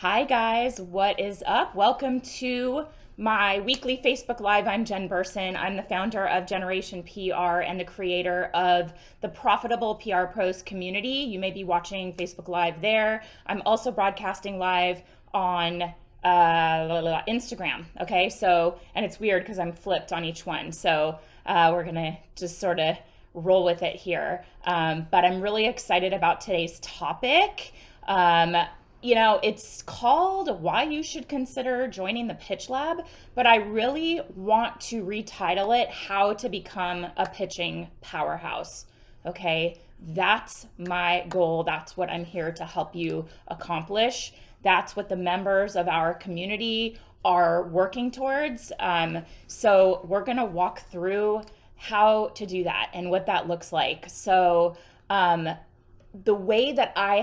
Hi guys, what is up? Welcome to my weekly Facebook Live. I'm Jen Burson. I'm the founder of Generation PR and the creator of the Profitable PR Pros community. You may be watching Facebook Live there. I'm also broadcasting live on Instagram. Okay, and it's weird because I'm flipped on each one. We're gonna just sort of roll with it here. But I'm really excited about today's topic. It's called Why You Should Consider Joining the Pitch Lab, but I really want to retitle it How to Become a Pitching Powerhouse. Okay, that's my goal. That's what I'm here to help you accomplish. That's what the members of our community are working towards. So we're going to walk through how to do that and what that looks like. The way that I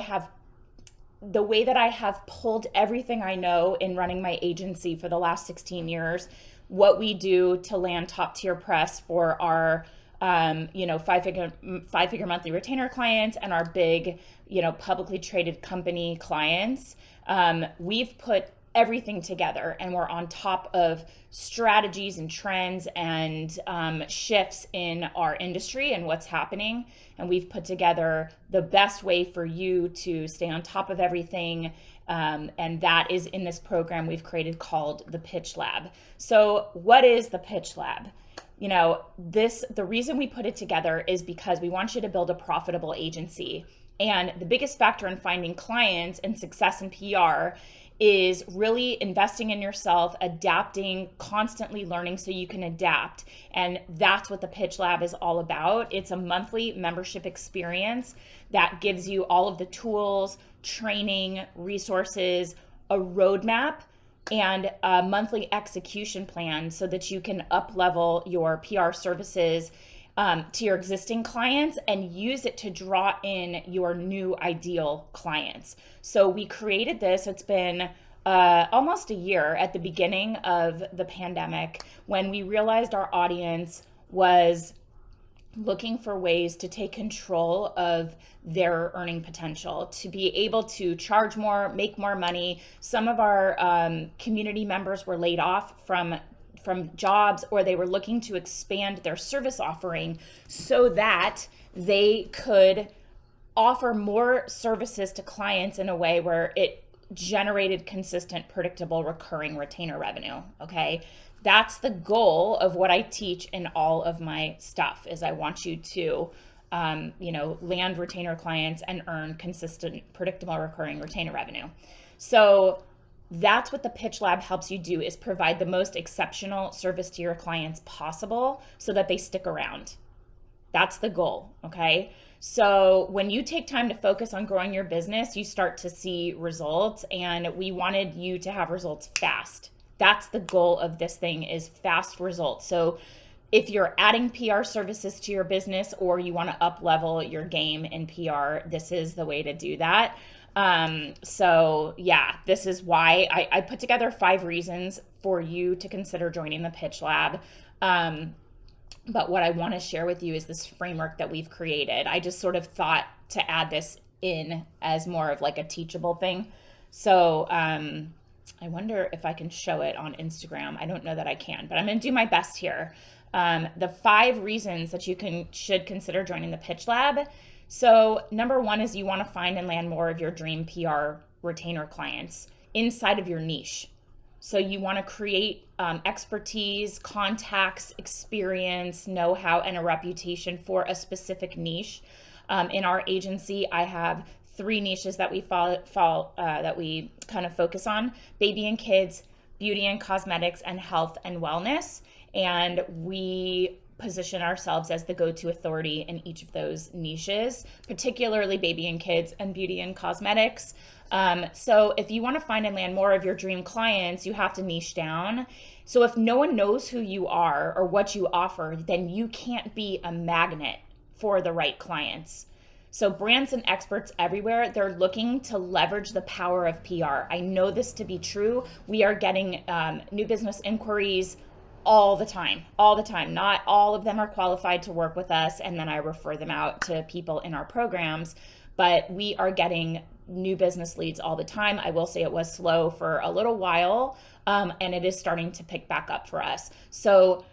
have pulled everything I know in running my agency for the last 16 years, what we do to land top tier press for our five-figure monthly retainer clients and our big, publicly traded company clients. We've put everything together and we're on top of strategies and trends and shifts in our industry and what's happening. And we've put together the best way for you to stay on top of everything. And that is in this program we've created called the Pitch Lab. So what is the Pitch Lab? The reason we put it together is because we want you to build a profitable agency. And the biggest factor in finding clients and success in PR is really investing in yourself, adapting, constantly learning so you can adapt. And that's what the Pitch Lab is all about. It's a monthly membership experience that gives you all of the tools, training, resources, a roadmap, and a monthly execution plan so that you can up-level your PR services to your existing clients and use it to draw in your new ideal clients. So we created this. It's been almost a year at the beginning of the pandemic when we realized our audience was looking for ways to take control of their earning potential, to be able to charge more, make more money. Some of our community members were laid off from jobs, or they were looking to expand their service offering so that they could offer more services to clients in a way where it generated consistent, predictable, recurring retainer revenue. Okay. That's the goal of what I teach in all of my stuff is I want you to, land retainer clients and earn consistent, predictable, recurring retainer revenue. So that's what the Pitch Lab helps you do, is provide the most exceptional service to your clients possible so that they stick around. That's the goal, okay? So when you take time to focus on growing your business, you start to see results, and we wanted you to have results fast. That's the goal of this thing, is fast results. So if you're adding PR services to your business or you want to up level your game in PR, this is the way to do that. This is why I put together 5 reasons for you to consider joining the Pitch Lab. But what I want to share with you is this framework that we've created. I just sort of thought to add this in as more of like a teachable thing. So I wonder if I can show it on Instagram. I don't know that I can, but I'm going to do my best here. The 5 reasons that you should consider joining the Pitch Lab. So number 1 is you want to find and land more of your dream PR retainer clients inside of your niche. So you want to create expertise, contacts, experience, know-how, and a reputation for a specific niche. In our agency, I have 3 niches that we that we kind of focus on: baby and kids, beauty and cosmetics, and health and wellness. And we position ourselves as the go-to authority in each of those niches, particularly baby and kids and beauty and cosmetics. So if you want to find and land more of your dream clients, you have to niche down. So if no one knows who you are or what you offer, then you can't be a magnet for the right clients. So brands and experts everywhere, they're looking to leverage the power of PR. I know this to be true. We are getting new business inquiries all the time. Not all of them are qualified to work with us, and then I refer them out to people in our programs, but we are getting new business leads all the time. I will say it was slow for a little while, and it is starting to pick back up for us. So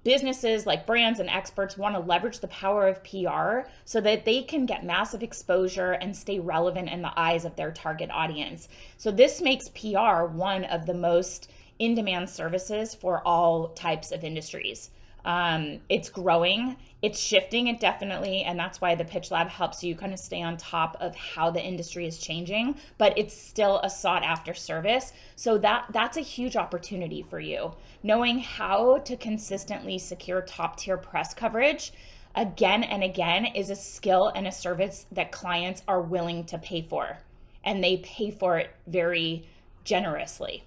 businesses like brands and experts want to leverage the power of PR so that they can get massive exposure and stay relevant in the eyes of their target audience. So this makes PR one of the most in-demand services for all types of industries. It's growing, it's shifting it definitely, and that's why the Pitch Lab helps you kind of stay on top of how the industry is changing, but it's still a sought after service. So that's a huge opportunity for you. Knowing how to consistently secure top tier press coverage again and again is a skill and a service that clients are willing to pay for, and they pay for it very generously.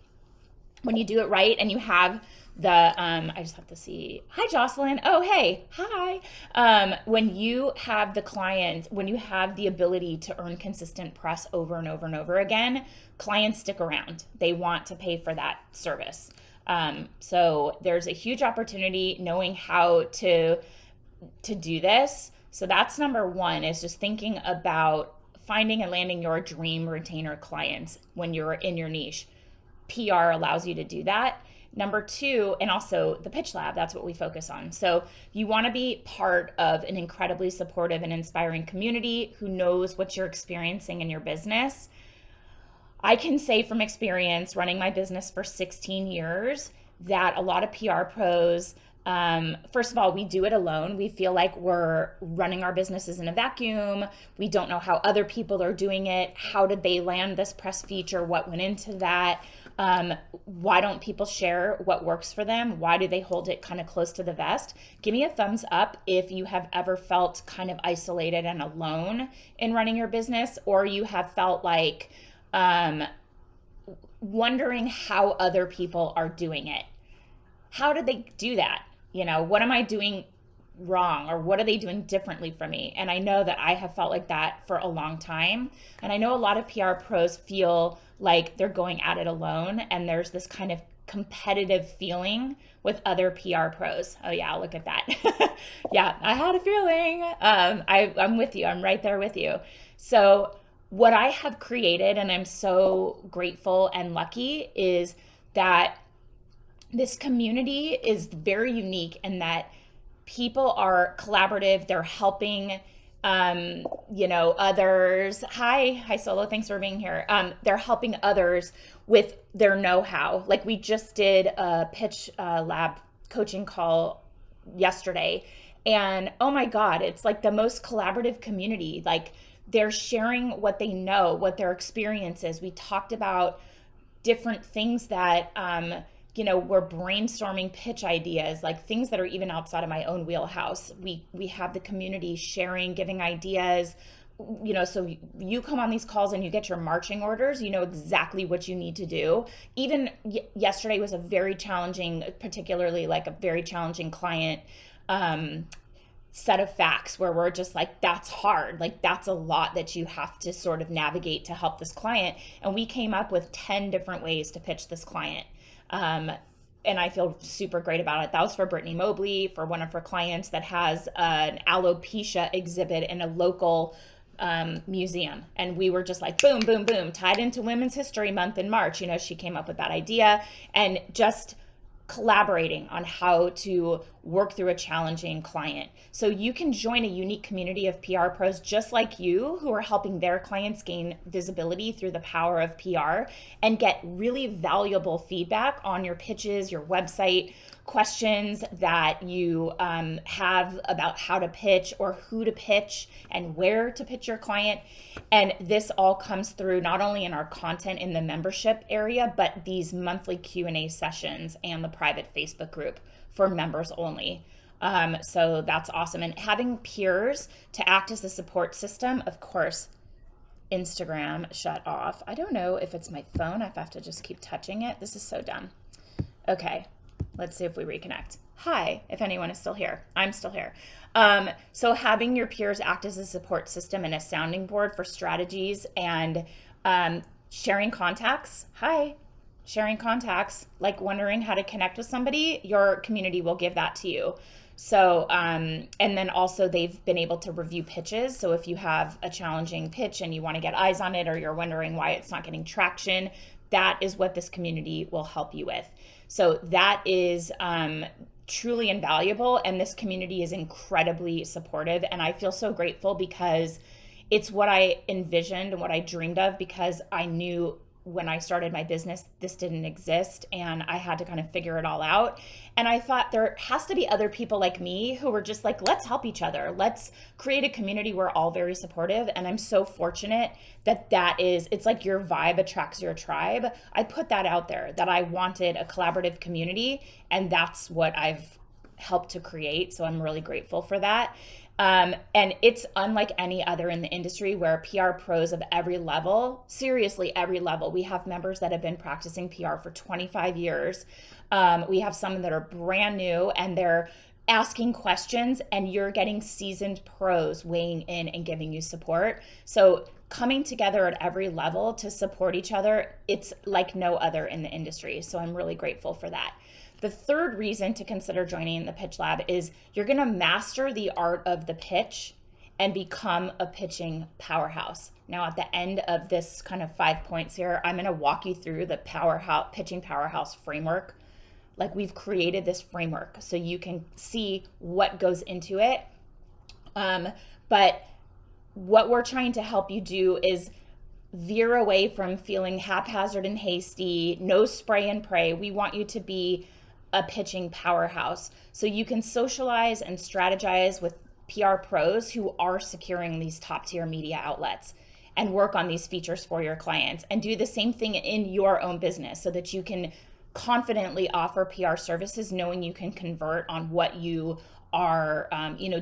When you do it right and you have I just have to see. Hi, Jocelyn. Oh, hey. Hi. When you have the client, when you have the ability to earn consistent press over and over and over again, clients stick around. They want to pay for that service. So there's a huge opportunity knowing how to do this. So that's number one, is just thinking about finding and landing your dream retainer clients when you're in your niche. PR allows you to do that. Number two, and also the Pitch Lab, that's what we focus on. So you want to be part of an incredibly supportive and inspiring community who knows what you're experiencing in your business. I can say from experience running my business for 16 years that a lot of PR pros, first of all, we do it alone. We feel like we're running our businesses in a vacuum. We don't know how other people are doing it. How did they land this press feature? What went into that? Why don't people share what works for them? Why do they hold it kind of close to the vest? Give me a thumbs up if you have ever felt kind of isolated and alone in running your business, or you have felt like wondering how other people are doing it. How did they do that? You know, what am I doing wrong, or what are they doing differently from me? And I know that I have felt like that for a long time. And I know a lot of PR pros feel like they're going at it alone, and there's this kind of competitive feeling with other PR pros. Oh yeah, look at that. Yeah, I had a feeling. I'm with you. I'm right there with you. So what I have created, and I'm so grateful and lucky, is that this community is very unique in that people are collaborative. They're helping, others. Hi, Solo. Thanks for being here. They're helping others with their know-how. Like we just did a Pitch Lab coaching call yesterday, and oh my God, it's like the most collaborative community. Like they're sharing what they know, what their experience is. We talked about different things that, we're brainstorming pitch ideas, like things that are even outside of my own wheelhouse. We have the community sharing, giving ideas, so you come on these calls and you get your marching orders, you know exactly what you need to do. Even yesterday was a very challenging, particularly like a very challenging client set of facts where we're just like, that's hard. Like that's a lot that you have to sort of navigate to help this client. And we came up with 10 different ways to pitch this client. And I feel super great about it. That was for Brittany Mobley, for one of her clients that has an alopecia exhibit in a local museum. And we were just like, boom, boom, boom, tied into Women's History Month in March. She came up with that idea, and just collaborating on how to work through a challenging client. So you can join a unique community of PR pros just like you, who are helping their clients gain visibility through the power of PR, and get really valuable feedback on your pitches, your website, questions that you have about how to pitch or who to pitch and where to pitch your client. And this all comes through not only in our content in the membership area, but these monthly Q&A sessions and the private Facebook group for members only. So that's awesome. And having peers to act as a support system, of course. Instagram shut off. I don't know if it's my phone. I have to just keep touching it. This is so dumb. Okay. Let's see if we reconnect. Hi, if anyone is still here. I'm still here. So having your peers act as a support system and a sounding board for strategies, and sharing contacts. Hi, sharing contacts, like wondering how to connect with somebody, your community will give that to you. So, and then also they've been able to review pitches. So if you have a challenging pitch and you want to get eyes on it, or you're wondering why it's not getting traction, that is what this community will help you with. So that is truly invaluable. And this community is incredibly supportive. And I feel so grateful because it's what I envisioned and what I dreamed of, because I knew when I started my business, this didn't exist and I had to kind of figure it all out. And I thought there has to be other people like me who were just like, let's help each other. Let's create a community where we're all very supportive. And I'm so fortunate that it's like your vibe attracts your tribe. I put that out there, that I wanted a collaborative community, and that's what I've helped to create. So I'm really grateful for that. And it's unlike any other in the industry, where PR pros of every level, seriously, every level. We have members that have been practicing PR for 25 years. We have some that are brand new and they're asking questions, and you're getting seasoned pros weighing in and giving you support. So coming together at every level to support each other, it's like no other in the industry. So I'm really grateful for that. The third reason to consider joining the Pitch Lab is you're going to master the art of the pitch and become a pitching powerhouse. Now, at the end of this kind of 5 points here, I'm going to walk you through the pitching powerhouse framework. Like, we've created this framework so you can see what goes into it. But what we're trying to help you do is veer away from feeling haphazard and hasty, no spray and pray. We want you to be a pitching powerhouse so you can socialize and strategize with PR pros who are securing these top tier media outlets, and work on these features for your clients, and do the same thing in your own business so that you can confidently offer PR services, knowing you can convert on what you are,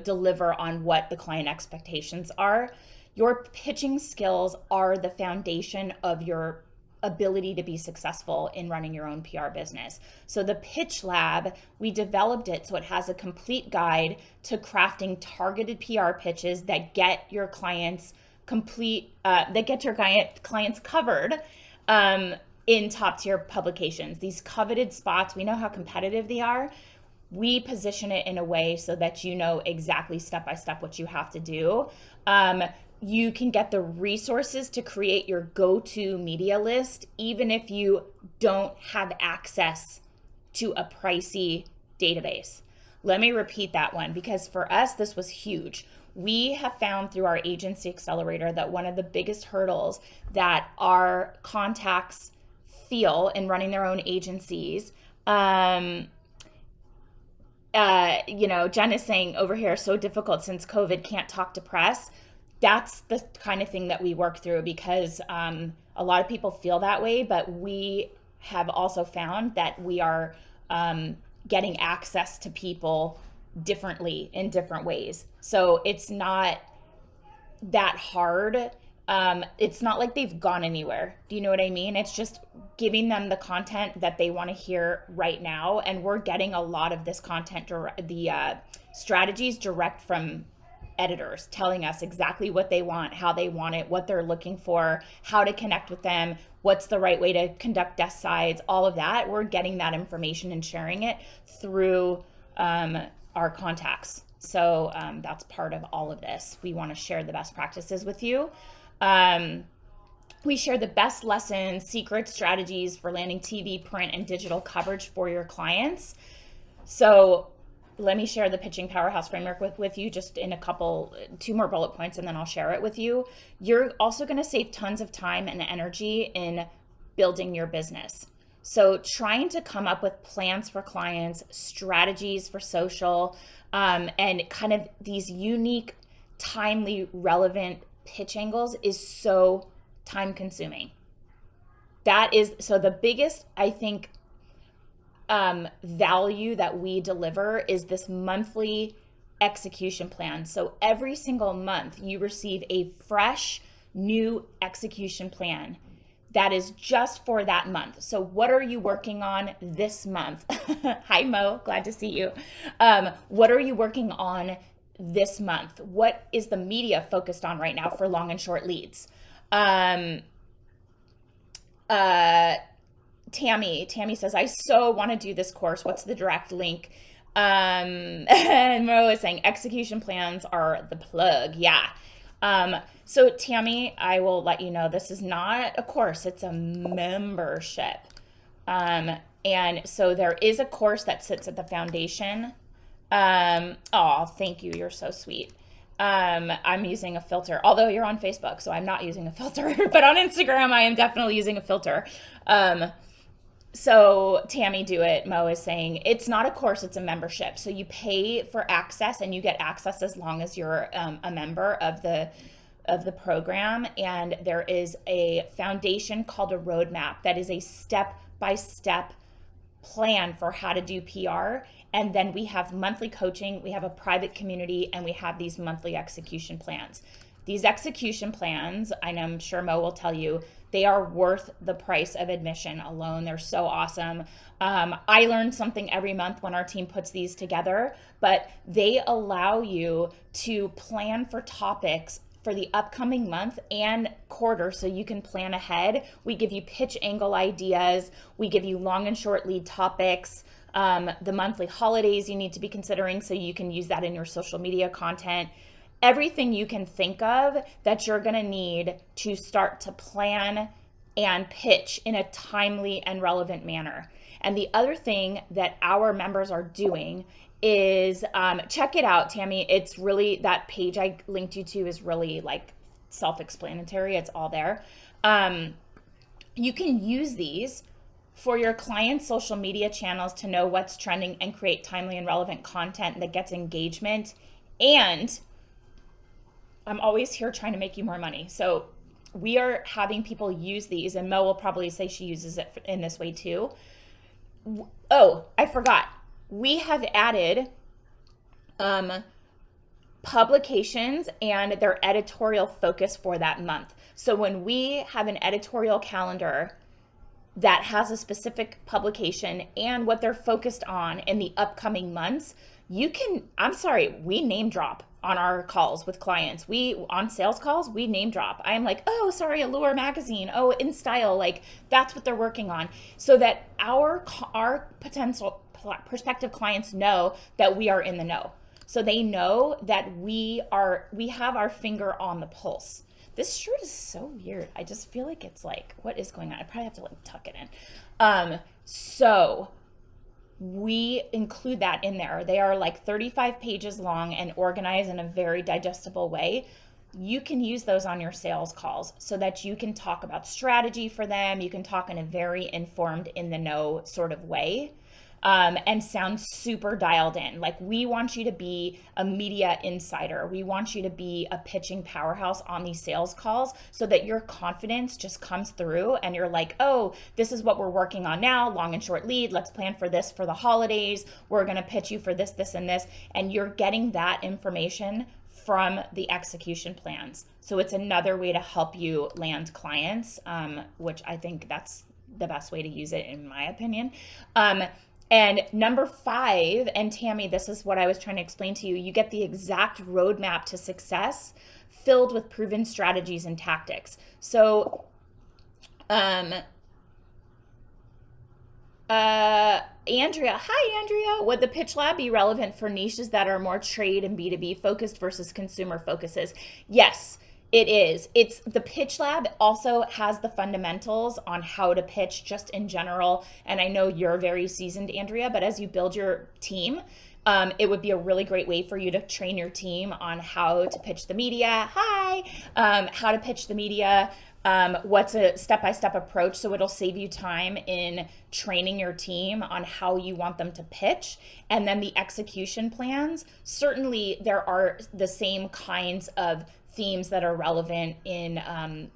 deliver on what the client expectations are. Your pitching skills are the foundation of your ability to be successful in running your own PR business. So the Pitch Lab, we developed it so it has a complete guide to crafting targeted PR pitches that get your clients clients covered in top tier publications. These coveted spots, we know how competitive they are. We position it in a way so that you know exactly step by step what you have to do. You can get the resources to create your go-to media list, even if you don't have access to a pricey database. Let me repeat that one, because for us, this was huge. We have found through our agency accelerator that one of the biggest hurdles that our contacts feel in running their own agencies, Jen is saying over here, so difficult since COVID, can't talk to press. That's the kind of thing that we work through, because a lot of people feel that way, but we have also found that we are getting access to people differently in different ways. So it's not that hard. It's not like they've gone anywhere. Do you know what I mean? It's just giving them the content that they want to hear right now. And we're getting a lot of this content, the strategies direct from editors telling us exactly what they want, how they want it, what they're looking for, how to connect with them, what's the right way to conduct desk sides, all of that. We're getting that information and sharing it through our contacts. So that's part of all of this. We want to share the best practices with you. We share the best lessons, secret strategies for landing TV, print, and digital coverage for your clients. So let me share the pitching powerhouse framework with you just in two more bullet points, and then I'll share it with you. You're also going to save tons of time and energy in building your business. So trying to come up with plans for clients, strategies for social, and kind of these unique, timely, relevant pitch angles is so time consuming. That is, so the biggest, I think, value that we deliver is this monthly execution plan. So every single month you receive a fresh new execution plan that is just for that month. So what are you working on this month? Hi Mo, glad to see you. What are you working on this month? What is the media focused on right now for long and short leads? Tammy says, I so want to do this course. What's the direct link? And Mo is saying execution plans are the plug. Yeah. So Tammy, I will let you know this is not a course, it's a membership. Um, and so there is a course that sits at the foundation. Oh, thank you. You're so sweet. I'm using a filter, although you're on Facebook, so I'm not using a filter, but on Instagram, I am definitely using a filter. So Tammy Do It, Mo is saying it's not a course, it's a membership. So you pay for access and you get access as long as you're a member of the program. And there is a foundation called a roadmap that is a step-by-step plan for how to do PR. And then we have monthly coaching, we have a private community, and we have these monthly execution plans. These execution plans, and I'm sure Mo will tell you, they are worth the price of admission alone. They're so awesome. I learn something every month when our team puts these together, but they allow you to plan for topics for the upcoming month and quarter so you can plan ahead. We give you pitch angle ideas. We give you long and short lead topics. The monthly holidays you need to be considering so you can use that in your social media content. Everything you can think of that you're going to need to start to plan and pitch in a timely and relevant manner. And the other thing that our members are doing is check it out, Tammy. It's really, that page I linked you to is really like self-explanatory. It's all there. You can use these for your clients' social media channels to know what's trending and create timely and relevant content that gets engagement. And I'm always here trying to make you more money. So we are having people use these, and Mo will probably say she uses it in this way too. Oh, I forgot. We have added publications and their editorial focus for that month. So when we have an editorial calendar that has a specific publication and what they're focused on in the upcoming months, you can, we name drop on our calls with clients. On sales calls, we name drop. I'm like, oh, sorry, Allure magazine. Oh, In Style. Like, that's what they're working on, so that our potential prospective clients know that we are in the know. So they know that we have our finger on the pulse. This shirt is so weird. I just feel like it's like, what is going on? I probably have to like tuck it in. So we include that in there. They are like 35 pages long and organized in a very digestible way. You can use those on your sales calls so that you can talk about strategy for them. You can talk in a very informed, in the know sort of way. And sound super dialed in. Like, we want you to be a media insider. We want you to be a pitching powerhouse on these sales calls so that your confidence just comes through and you're like, oh, this is what we're working on now, long and short lead. Let's plan for this for the holidays. We're going to pitch you for this, this, and this. And you're getting that information from the execution plans. So it's another way to help you land clients, which I think that's the best way to use it, in my opinion. And number 5, and Tammy, this is what I was trying to explain to you. You get the exact roadmap to success filled with proven strategies and tactics. So, Andrea, hi Andrea. Would the pitch lab be relevant for niches that are more trade and B2B focused versus consumer focuses? Yes. It is. It's the pitch lab also has the fundamentals on how to pitch just in general. And I know you're very seasoned, Andrea, but as you build your team, it would be a really great way for you to train your team on how to pitch the media. Hi, how to pitch the media. What's a step-by-step approach. So it'll save you time in training your team on how you want them to pitch. And then the execution plans, certainly there are the same kinds of themes that are relevant in,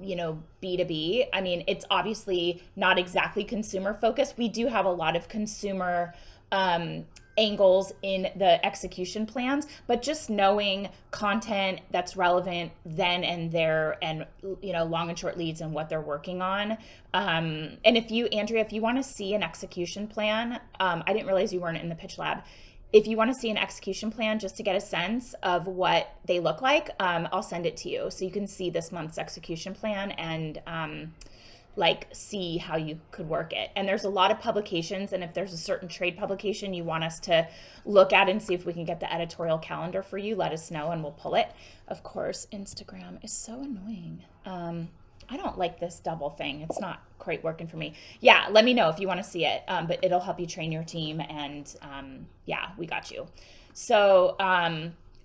B2B. I mean, it's obviously not exactly consumer focused. We do have a lot of consumer angles in the execution plans, but just knowing content that's relevant then and there, and long and short leads and what they're working on. And Andrea, if you want to see an execution plan, I didn't realize you weren't in the pitch lab. If you want to see an execution plan just to get a sense of what they look like, I'll send it to you so you can see this month's execution plan and like see how you could work it. And there's a lot of publications, and if there's a certain trade publication you want us to look at and see if we can get the editorial calendar for you, let us know and we'll pull it. Of course, Instagram is so annoying. I don't like this double thing. It's not quite working for me. Yeah, let me know if you want to see it, but it'll help you train your team, and yeah, we got you. So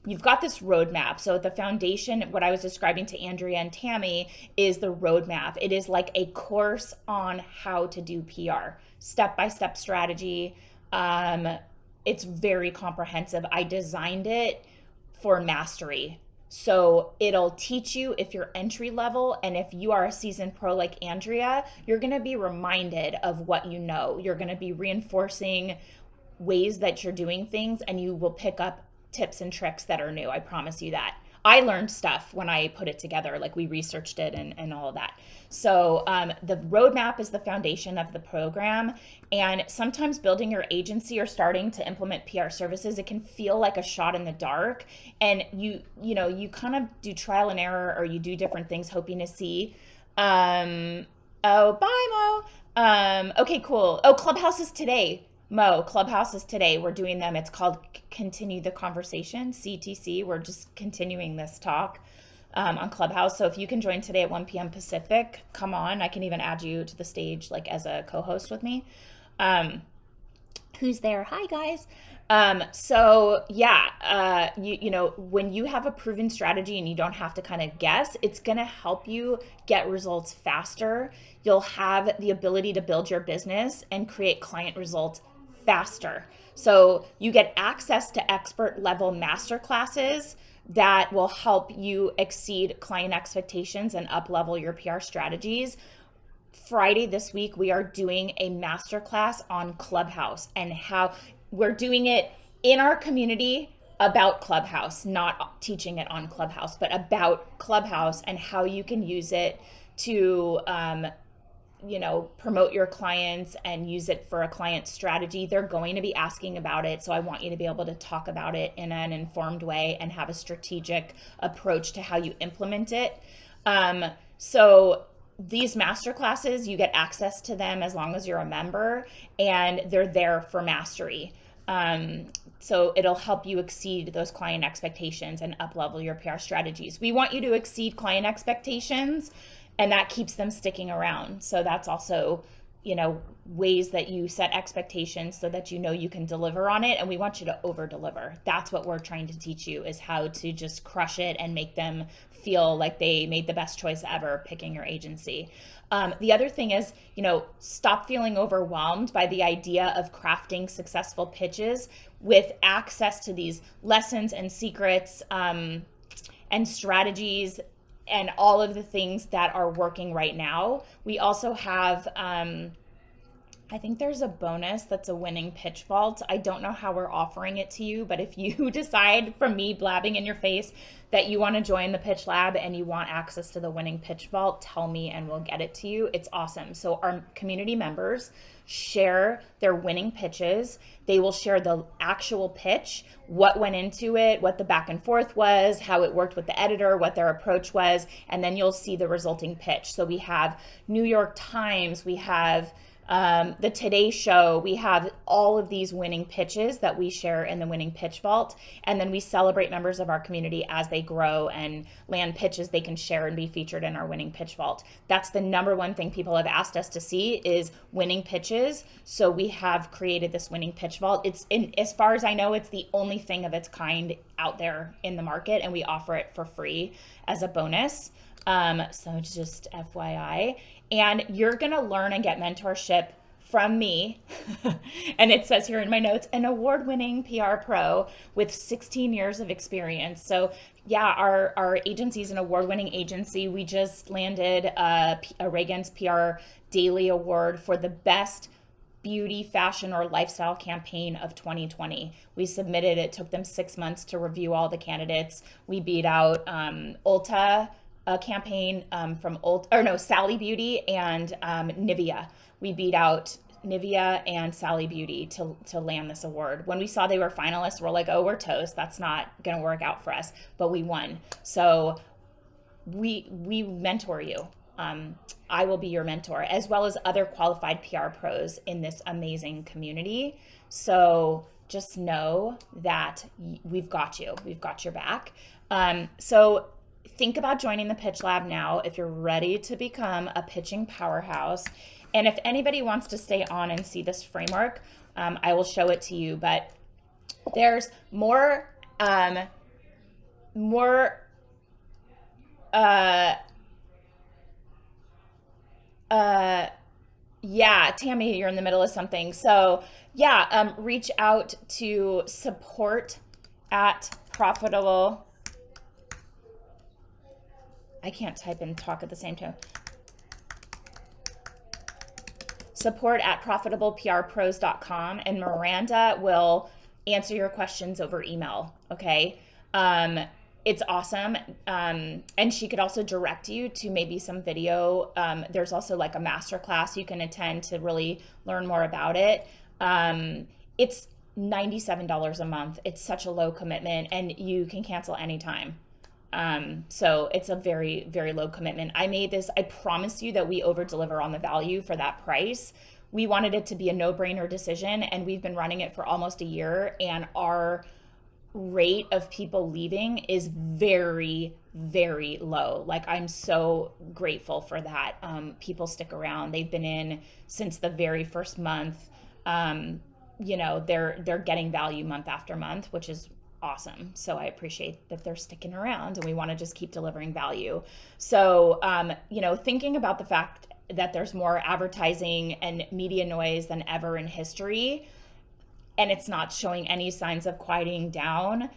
you've got this roadmap. So the foundation, what I was describing to Andrea and Tammy, is the roadmap. It is like a course on how to do PR, step-by-step strategy. It's very comprehensive. I designed it for mastery. So it'll teach you if you're entry level, and if you are a seasoned pro like Andrea, you're going to be reminded of what you know. You're going to be reinforcing ways that you're doing things, and you will pick up tips and tricks that are new. I promise you that. I learned stuff when I put it together, like we researched it and all of that. So the roadmap is the foundation of the program. And sometimes building your agency or starting to implement PR services, it can feel like a shot in the dark. And you kind of do trial and error, or you do different things hoping to see. Oh, bye, Mo. Okay, cool. Oh, Clubhouse is today. Mo, Clubhouse is today. We're doing them. It's called Continue the Conversation, CTC. We're just continuing this talk on Clubhouse. So if you can join today at 1 p.m. Pacific, come on. I can even add you to the stage like as a co-host with me. Who's there? Hi, guys. So yeah, when you have a proven strategy and you don't have to kind of guess, it's going to help you get results faster. You'll have the ability to build your business and create client results faster. So you get access to expert level masterclasses that will help you exceed client expectations and up level your PR strategies. Friday this week, we are doing a masterclass on Clubhouse and how we're doing it in our community about Clubhouse, not teaching it on Clubhouse, but about Clubhouse and how you can use it to promote your clients and use it for a client strategy. They're going to be asking about it. So I want you to be able to talk about it in an informed way and have a strategic approach to how you implement it. So these masterclasses, you get access to them as long as you're a member, and they're there for mastery. So it'll help you exceed those client expectations and up level your PR strategies. We want you to exceed client expectations, and that keeps them sticking around. So that's also, ways that you set expectations so that you can deliver on it. And we want you to over deliver. That's what we're trying to teach you, is how to just crush it and make them feel like they made the best choice ever picking your agency. The other thing is, stop feeling overwhelmed by the idea of crafting successful pitches. With access to these lessons and secrets and strategies and all of the things that are working right now, we also have, I think there's a bonus that's a winning pitch vault. I don't know how we're offering it to you, but if you decide from me blabbing in your face that you want to join the pitch lab and you want access to the winning pitch vault, tell me and we'll get it to you. It's awesome. So our community members share their winning pitches. They will share the actual pitch, what went into it, what the back and forth was, how it worked with the editor, what their approach was, and then you'll see the resulting pitch. So we have New York Times, we have the Today Show, we have all of these winning pitches that we share in the winning pitch vault, and then we celebrate members of our community as they grow and land pitches they can share and be featured in our winning pitch vault. That's the number one thing people have asked us to see, is winning pitches. So we have created this winning pitch vault. As far as I know, it's the only thing of its kind out there in the market, and we offer it for free as a bonus. So just FYI. And you're going to learn and get mentorship from me. And it says here in my notes, an award-winning PR pro with 16 years of experience. So yeah, our agency is an award-winning agency. We just landed a Reagan's PR Daily Award for the best beauty, fashion, or lifestyle campaign of 2020. We submitted it. Took them 6 months to review all the candidates. We beat out Ulta, a campaign from Sally Beauty and Nivea. We beat out Nivea and Sally Beauty to land this award. When we saw they were finalists, we're like, oh, we're toast. That's not going to work out for us. But we won. So we mentor you. I will be your mentor, as well as other qualified PR pros in this amazing community. So just know that we've got you. We've got your back. So think about joining the Pitch Lab now if you're ready to become a pitching powerhouse. And if anybody wants to stay on and see this framework, I will show it to you. But there's more, yeah, Tammy, you're in the middle of something. So yeah, reach out to support at profitable. I can't type and talk at the same time. Support at profitableprpros.com, and Miranda will answer your questions over email. Okay. It's awesome. And she could also direct you to maybe some video. There's also like a masterclass you can attend to really learn more about it. It's $97 a month. It's such a low commitment, and you can cancel anytime. So it's a very, very low commitment. I made this, I promise you that we over deliver on the value for that price. We wanted it to be a no-brainer decision, and we've been running it for almost a year, and our rate of people leaving is very, very low. Like, I'm so grateful for that. People stick around. They've been in since the very first month. They're getting value month after month, which is awesome. So I appreciate that they're sticking around, and we want to just keep delivering value. So, thinking about the fact that there's more advertising and media noise than ever in history, and it's not showing any signs of quieting down,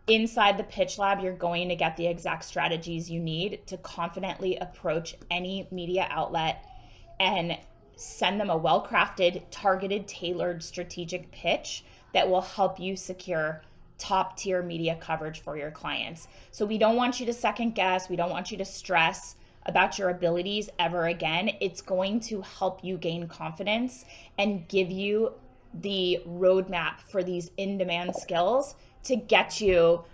inside the Pitch Lab, you're going to get the exact strategies you need to confidently approach any media outlet and send them a well-crafted, targeted, tailored strategic pitch that will help you secure top-tier media coverage for your clients. So we don't want you to second guess. We don't want you to stress about your abilities ever again. It's going to help you gain confidence and give you the roadmap for these in-demand skills to get you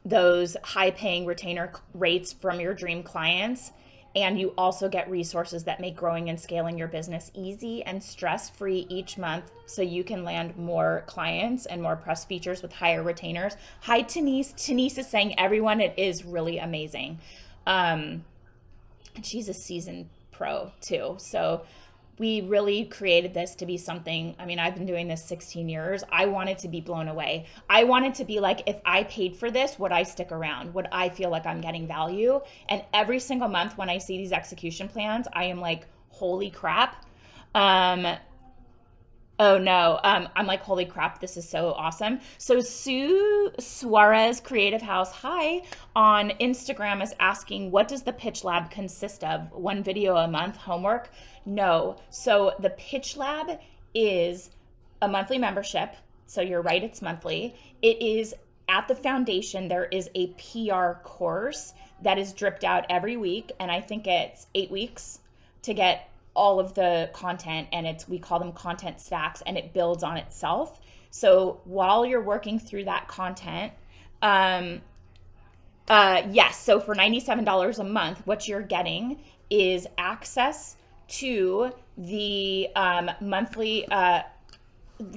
those high-paying retainer rates from your dream clients. And you also get resources that make growing and scaling your business easy and stress-free each month, so you can land more clients and more press features with higher retainers. Hi, Denise. Denise is saying, everyone, it is really amazing. And she's a seasoned pro too. So we really created this to be something. I mean, I've been doing this 16 years. I wanted to be blown away. I wanted to be like, if I paid for this, would I stick around? Would I feel like I'm getting value? And every single month when I see these execution plans, I am like, holy crap. Oh no, I'm like, holy crap, this is so awesome. So Sue Suarez Creative House, hi, on Instagram is asking, what does the Pitch Lab consist of? One video a month, homework? No. So the Pitch Lab is a monthly membership. So you're right, it's monthly. It is at the foundation, there is a PR course that is dripped out every week. And I think it's 8 weeks to get all of the content, and we call them content stacks, and it builds on itself. So while you're working through that content, yes, so for $97 a month, what you're getting is access to the monthly,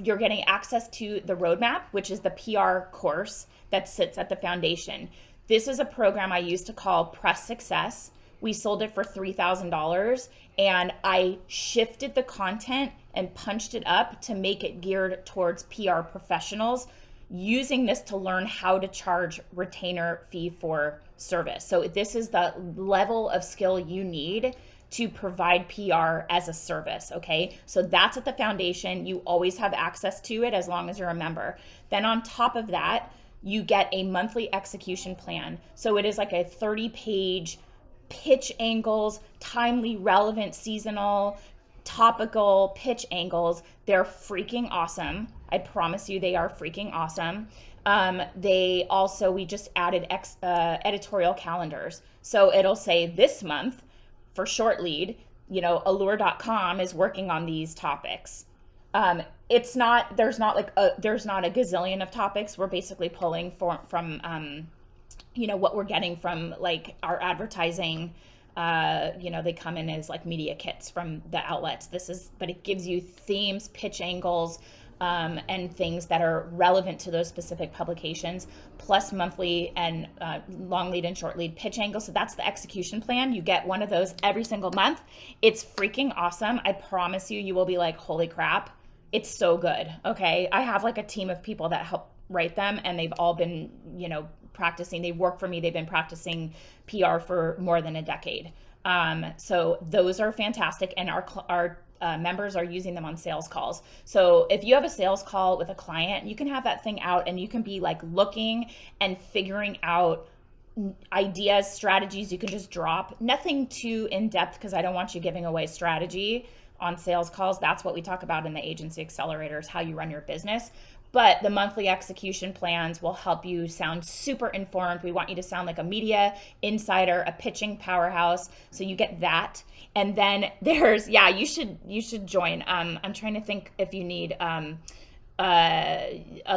you're getting access to the roadmap, which is the PR course that sits at the foundation. This is a program I used to call Press Success. We sold it for $3,000, and I shifted the content and punched it up to make it geared towards PR professionals, using this to learn how to charge retainer fee for service. So this is the level of skill you need to provide PR as a service, okay? So that's at the foundation. You always have access to it as long as you're a member. Then on top of that, you get a monthly execution plan. So it is like a 30-page pitch angles, timely, relevant, seasonal, topical pitch angles. They're freaking awesome. I promise you, they are freaking awesome. We just added editorial calendars. So it'll say this month for short lead, allure.com is working on these topics. There's not a gazillion of topics. We're basically pulling from what we're getting from like our advertising They come in as like media kits from the outlets. But it gives you themes, pitch angles, and things that are relevant to those specific publications, plus monthly and long lead and short lead pitch angles. So that's the execution plan. You get one of those every single month. It's freaking awesome. I promise you, you will be like, holy crap, it's so good. Okay. I have like a team of people that help write them, and they've all been, practicing. They work for me. They've been practicing PR for more than a decade. So those are fantastic. And our members are using them on sales calls. So if you have a sales call with a client, you can have that thing out and you can be like looking and figuring out ideas, strategies you can just drop. Nothing too in depth, because I don't want you giving away strategy on sales calls. That's what we talk about in the agency accelerators, how you run your business. But the monthly execution plans will help you sound super informed. We want you to sound like a media insider, a pitching powerhouse. So you get that. And then there's, you should join. I'm trying to think if you need a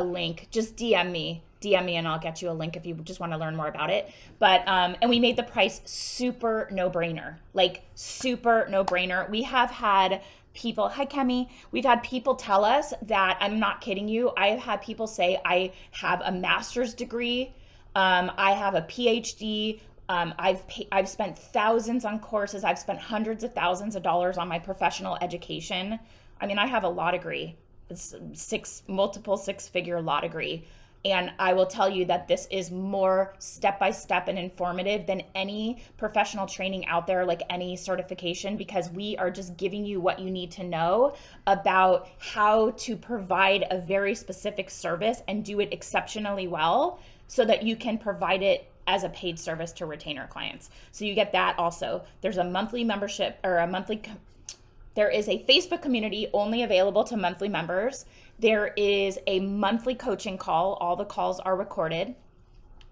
link. Just DM me and I'll get you a link if you just want to learn more about it. But and we made the price super no-brainer, like super no-brainer. We have had people, hi Kemi, we've had people tell us that, I'm not kidding you, I've had people say, I have a master's degree, I have a PhD, I've spent thousands on courses, I've spent hundreds of thousands of dollars on my professional education. I mean, I have a law degree. It's multiple six-figure law degree. And I will tell you that this is more step-by-step and informative than any professional training out there, like any certification, because we are just giving you what you need to know about how to provide a very specific service and do it exceptionally well so that you can provide it as a paid service to retainer clients. So you get that also. There's a monthly membership or there is a Facebook community only available to monthly members. There is a monthly coaching call. All the calls are recorded,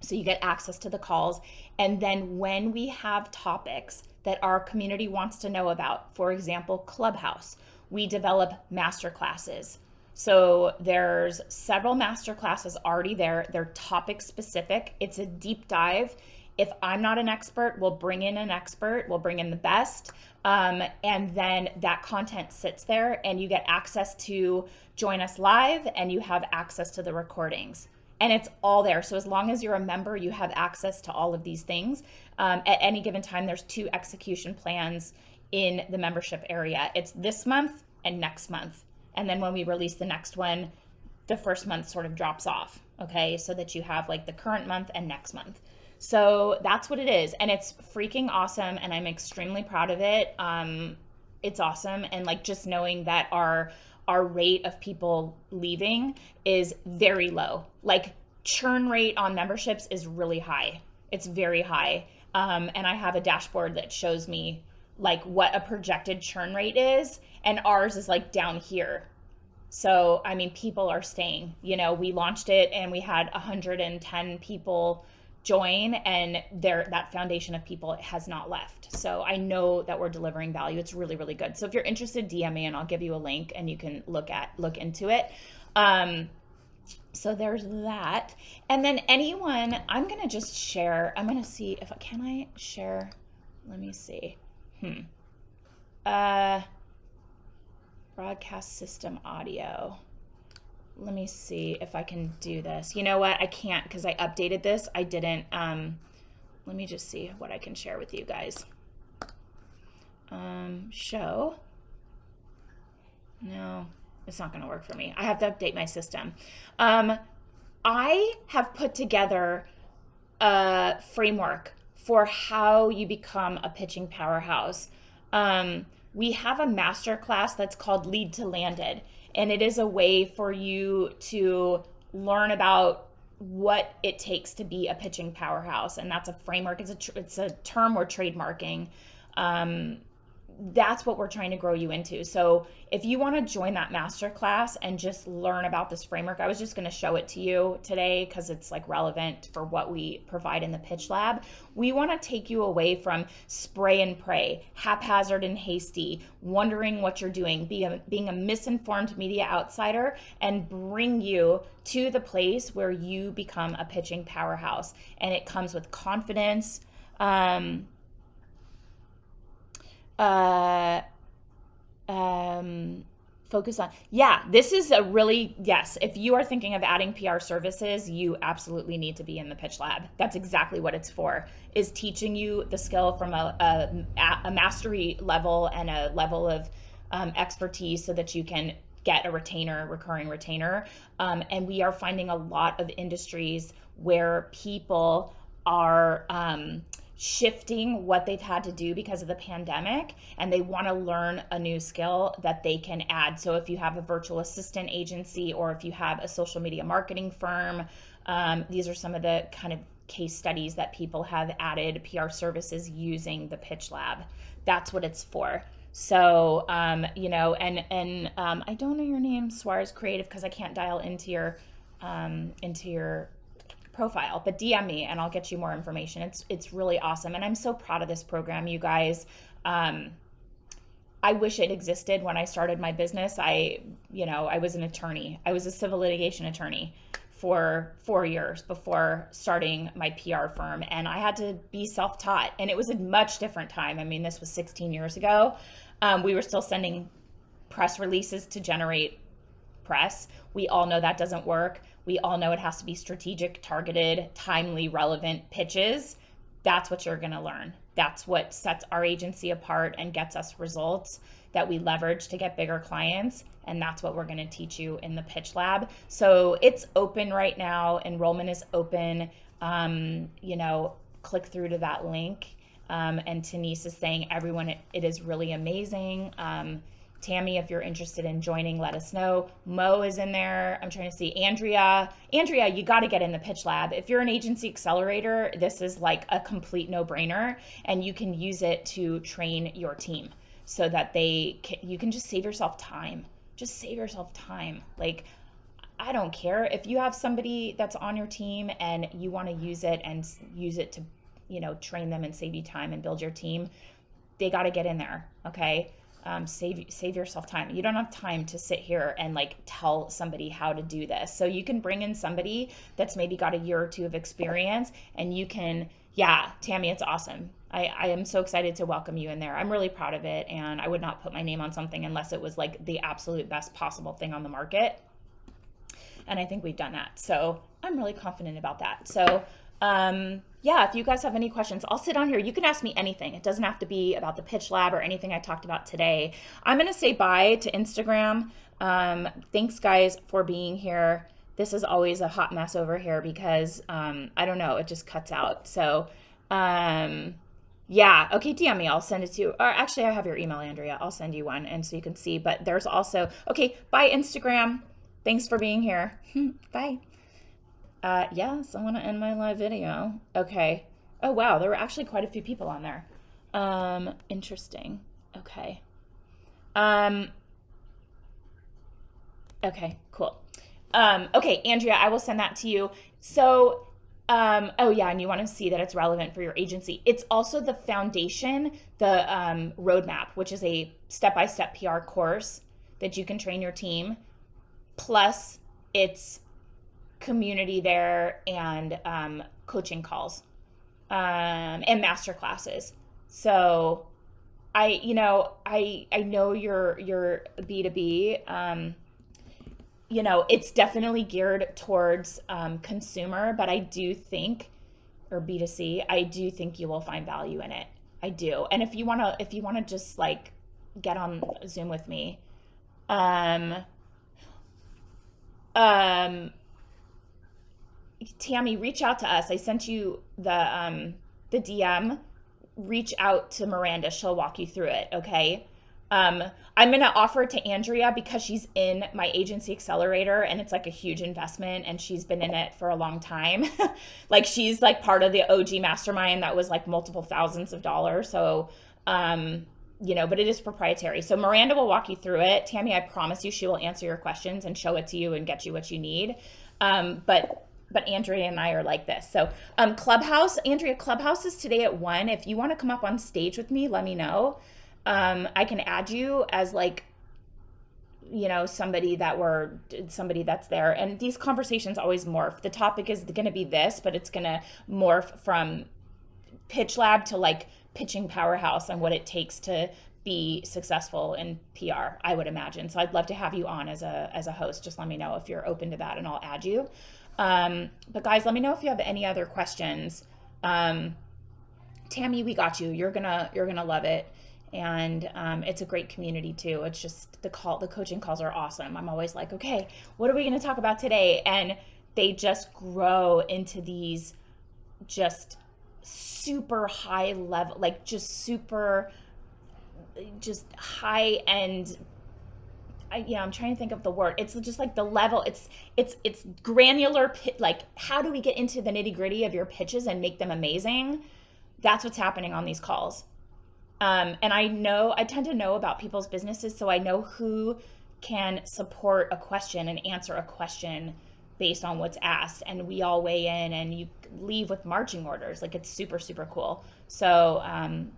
so you get access to the calls. And then when we have topics that our community wants to know about, for example, Clubhouse, we develop masterclasses. So there's several masterclasses already there. They're topic specific. It's a deep dive. If I'm not an expert, we'll bring in an expert. We'll bring in the best. And then that content sits there and you get access to join us live and you have access to the recordings. And it's all there. So as long as you're a member, you have access to all of these things. At any given time, there's 2 execution plans in the membership area. It's this month and next month. And then when we release the next one, the first month sort of drops off, okay? So that you have like the current month and next month. So that's what it is. And it's freaking awesome. And I'm extremely proud of it. It's awesome. And like just knowing that our rate of people leaving is very low. Like churn rate on memberships is really high. It's very high. And I have a dashboard that shows me like what a projected churn rate is. And ours is like down here. So, I mean, people are staying. We launched it and we had 110 people join, and that foundation of people has not left. So I know that we're delivering value. It's really, really good. So if you're interested, DM me and I'll give you a link and you can look into it. So there's that. And then anyone, I'm going to just share, I'm going to see if, can I share? Let me see. Broadcast system audio. Let me see if I can do this. You know what? I can't because I updated this. I didn't. Let me just see what I can share with you guys. Show. No, it's not going to work for me. I have to update my system. I have put together a framework for how you become a pitching powerhouse. We have a masterclass that's called Lead to Landed. And it is a way for you to learn about what it takes to be a pitching powerhouse. And that's a framework. It's a term we're trademarking. That's what we're trying to grow you into. So if you want to join that masterclass and just learn about this framework, I was just going to show it to you today because it's like relevant for what we provide in the Pitch Lab. We want to take you away from spray and pray, haphazard and hasty, wondering what you're doing, being a misinformed media outsider, and bring you to the place where you become a pitching powerhouse. And it comes with confidence, Uh, um, focus on, yeah, this is a really, yes, if you are thinking of adding PR services, you absolutely need to be in the pitch lab. That's exactly what it's for, is teaching you the skill from a mastery level and a level of expertise so that you can get a retainer, recurring retainer. And we are finding a lot of industries where people are shifting what they've had to do because of the pandemic, and they want to learn a new skill that they can add. So if you have a virtual assistant agency, or if you have a social media marketing firm, these are some of the kind of case studies that people have added PR services using the pitch lab. That's what it's for. So, and I don't know your name, Suarez Creative, because I can't dial into your profile, but DM me and I'll get you more information. It's really awesome, and I'm so proud of this program, you guys. I wish it existed when I started my business. I was an attorney. I was a civil litigation attorney for 4 years before starting my PR firm, and I had to be self-taught, and it was a much different time. I mean, this was 16 years ago. We were still sending press releases to generate press. We all know that doesn't work. We all know it has to be strategic, targeted, timely, relevant pitches. That's what you're going to learn. That's what sets our agency apart and gets us results that we leverage to get bigger clients. And that's what we're going to teach you in the Pitch Lab. So it's open right now. Enrollment is open. Click through to that link. And Denise is saying, everyone, it is really amazing. Tammy, if you're interested in joining, let us know. Mo is in there. I'm trying to see. Andrea, you got to get in the Pitch Lab. If you're an agency accelerator, this is like a complete no-brainer, and you can use it to train your team so that you can just save yourself time. Just save yourself time. Like, I don't care if you have somebody that's on your team and you want to use it to, train them and save you time and build your team. They got to get in there. Okay. Save yourself time. You don't have time to sit here and tell somebody how to do this. So you can bring in somebody that's maybe got a year or two of experience, and you can, Tammy, it's awesome. I am so excited to welcome you in there. I'm really proud of it, and I would not put my name on something unless it was the absolute best possible thing on the market. And I think we've done that. So I'm really confident about that. So if you guys have any questions, I'll sit on here. You can ask me anything. It doesn't have to be about the Pitch Lab or anything I talked about today. I'm going to say bye to Instagram. Thanks, guys, for being here. This is always a hot mess over here because, I don't know, it just cuts out. So, okay, DM me. I'll send it to you. Or actually, I have your email, Andrea. I'll send you one, and so you can see. But there's also, okay, bye, Instagram. Thanks for being here. Bye. Yes, I want to end my live video. Okay. Oh, wow. There were actually quite a few people on there. Interesting. Okay. Okay, cool. Okay, Andrea, I will send that to you. So, and you want to see that it's relevant for your agency. It's also the foundation, the roadmap, which is a step-by-step PR course that you can train your team. Plus, it's community there and coaching calls and master classes. So I know you're B2B. It's definitely geared towards consumer, but I do think, or B2C, I do think you will find value in it. I do. And if you wanna just get on Zoom with me, Tammy, reach out to us. I sent you the DM. Reach out to Miranda. She'll walk you through it, okay? I'm going to offer it to Andrea because she's in my agency accelerator, and it's a huge investment, and she's been in it for a long time. She's part of the OG mastermind that was multiple thousands of dollars. So, but it is proprietary. So Miranda will walk you through it. Tammy, I promise you, she will answer your questions and show it to you and get you what you need. But Andrea and I are like this. So Clubhouse, Andrea, Clubhouse is today at 1. If you want to come up on stage with me, let me know. I can add you as somebody that's there. And these conversations always morph. The topic is going to be this, but it's going to morph from Pitch Lab to pitching powerhouse and what it takes to be successful in PR, I would imagine. So I'd love to have you on as a host. Just let me know if you're open to that and I'll add you. But guys, let me know if you have any other questions. Tammy, we got you. You're gonna love it. And it's a great community too. It's just the coaching calls are awesome. I'm always like, okay, what are we going to talk about today? And they just grow into these just super high level, like just high end. I'm trying to think of the word. It's just like the level. It's granular. Like, how do we get into the nitty gritty of your pitches and make them amazing? That's what's happening on these calls. And I tend to know about people's businesses, so I know who can support a question and answer a question based on what's asked. And we all weigh in and you leave with marching orders. Like, it's super, super cool. So,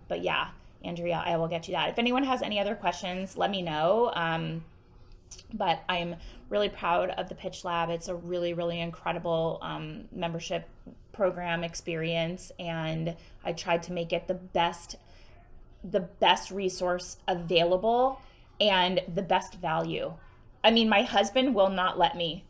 but yeah, Andrea, I will get you that. If anyone has any other questions, let me know. But I'm really proud of the Pitch Lab. It's a really, really incredible membership program experience. And I tried to make it the best resource available and the best value. I mean, my husband will not let me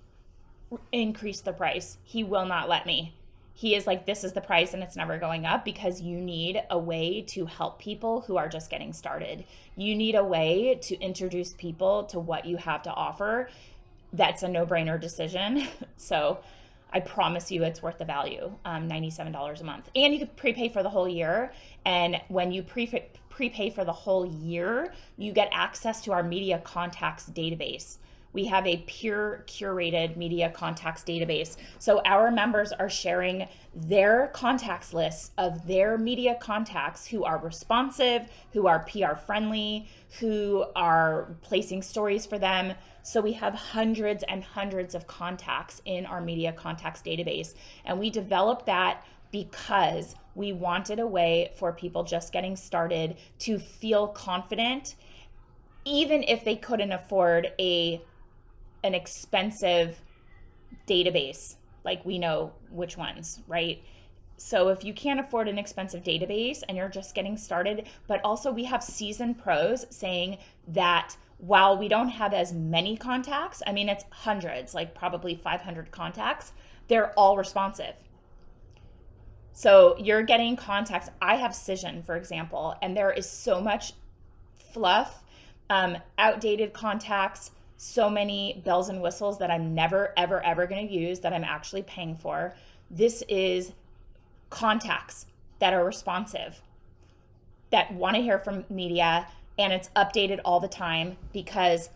increase the price. He will not let me. He is like, this is the price and it's never going up, because you need a way to help people who are just getting started. You need a way to introduce people to what you have to offer. That's a no-brainer decision. So I promise you it's worth the value, $97 a month. And you could prepay for the whole year. And when you prepay for the whole year, you get access to our media contacts database. We have a peer curated media contacts database. So our members are sharing their contacts lists of their media contacts who are responsive, who are PR friendly, who are placing stories for them. So we have hundreds and hundreds of contacts in our media contacts database. And we developed that because we wanted a way for people just getting started to feel confident, even if they couldn't afford an expensive database. Like, we know which ones, right? So if you can't afford an expensive database and you're just getting started, but also we have seasoned pros saying that while we don't have as many contacts, I mean, it's hundreds, like probably 500 contacts, they're all responsive. So you're getting contacts. I have Cision, for example, and there is so much fluff, outdated contacts, so many bells and whistles that I'm never, ever, ever going to use, that I'm actually paying for. This is contacts that are responsive, that want to hear from media, and it's updated all the time, because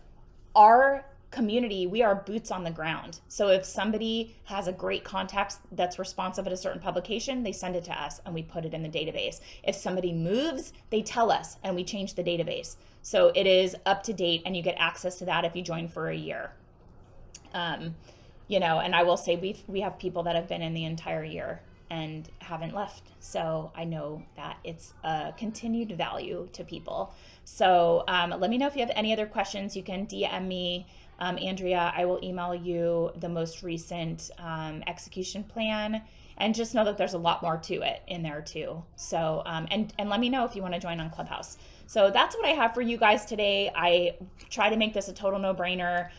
our community, we are boots on the ground. So if somebody has a great contact that's responsive at a certain publication, they send it to us and we put it in the database. If somebody moves, they tell us and we change the database. So it is up to date, and you get access to that if you join for a year. And I will say we have people that have been in the entire year and haven't left. So I know that it's a continued value to people. So let me know if you have any other questions. You can DM me, Andrea. I will email you the most recent execution plan. And just know that there's a lot more to it in there too. So, and let me know if you want to join on Clubhouse. So that's what I have for you guys today. I try to make this a total no-brainer.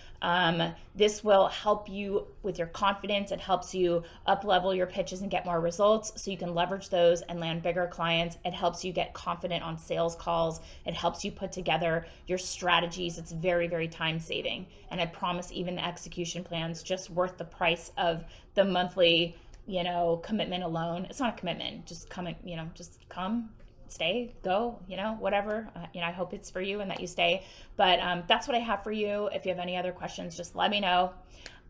This will help you with your confidence. It helps you up-level your pitches and get more results so you can leverage those and land bigger clients. It helps you get confident on sales calls. It helps you put together your strategies. It's very, very time-saving. And I promise even the execution plan's just worth the price of the monthly commitment alone. It's not a commitment, just come, stay, go, whatever. I hope it's for you and that you stay. But that's what I have for you. If you have any other questions, just let me know.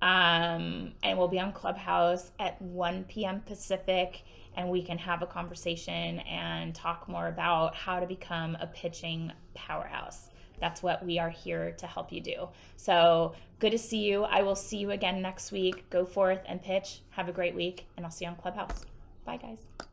And we'll be on Clubhouse at 1 p.m. Pacific, and we can have a conversation and talk more about how to become a pitching powerhouse. That's what we are here to help you do. So good to see you. I will see you again next week. Go forth and pitch. Have a great week, and I'll see you on Clubhouse. Bye, guys.